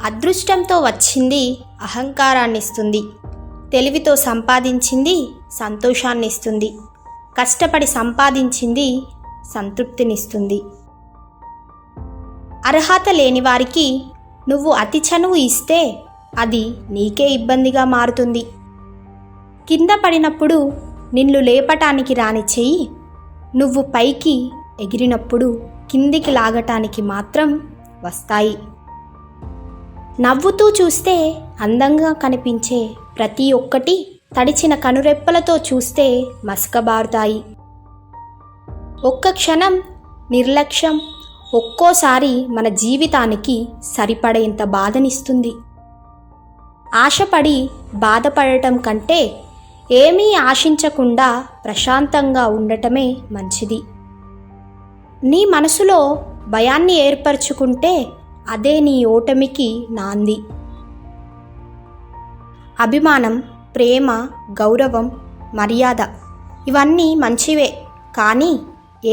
అదృష్టంతో వచ్చింది అహంకారాన్నిస్తుంది, తెలివితో సంపాదించింది సంతోషాన్నిస్తుంది, కష్టపడి సంపాదించింది సంతృప్తినిస్తుంది. అర్హత లేని వారికి నువ్వు అతి చనువు ఇస్తే అది నీకే ఇబ్బందిగా మారుతుంది. కింద పడినప్పుడు నిన్ను లేపటానికి రాని చెయ్యి నువ్వు పైకి ఎగిరినప్పుడు కిందికి లాగటానికి మాత్రం వస్తాయి. నవ్వుతూ చూస్తే అందంగా కనిపించే ప్రతి ఒక్కటి తడిచిన కనురెప్పలతో చూస్తే మసకబారుతాయి. ఒక్క క్షణం నిర్లక్ష్యం ఒక్కోసారి మన జీవితానికి సరిపడేంత బాధనిస్తుంది. ఆశపడి బాధపడటం కంటే ఏమీ ఆశించకుండా ప్రశాంతంగా ఉండటమే మంచిది. నీ మనసులో భయాన్ని ఏర్పరచుకుంటే అదే నీ ఓటమికి నాంది. అభిమానం, ప్రేమ, గౌరవం, మర్యాద ఇవన్నీ మంచివే, కానీ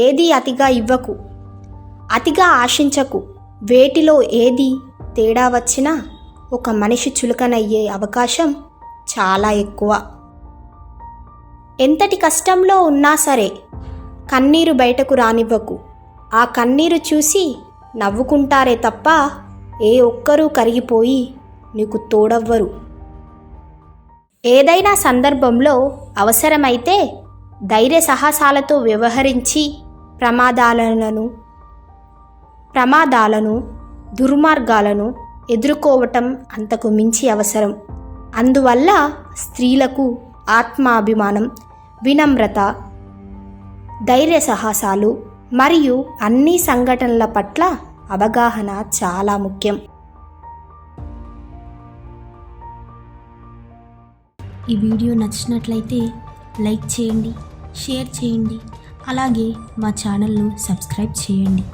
ఏది అతిగా ఇవ్వకు, అతిగా ఆశించకు. వేటిలో ఏది తేడా వచ్చినా ఒక మనిషి చులకనయ్యే అవకాశం చాలా ఎక్కువ. ఎంతటి కష్టంలో ఉన్నా సరే కన్నీరు బయటకు రానివ్వకు. ఆ కన్నీరు చూసి నవ్వుకుంటారే తప్ప ఏ ఒక్కరూ కరిగిపోయి నీకు తోడవ్వరు. ఏదైనా సందర్భంలో అవసరమైతే ధైర్య సాహసాలతో వ్యవహరించి ప్రమాదాలను దుర్మార్గాలను ఎదుర్కోవటం అంతకు మించి అవసరం. అందువల్ల స్త్రీలకు ఆత్మాభిమానం, వినమ్రత, ధైర్య సాహసాలు మరియు అన్ని సంఘటనల పట్ల అవగాహన చాలా ముఖ్యం. ఈ వీడియో నచ్చినట్లయితే లైక్ చేయండి, షేర్ చేయండి, అలాగే మా ఛానల్ను సబ్స్క్రైబ్ చేయండి.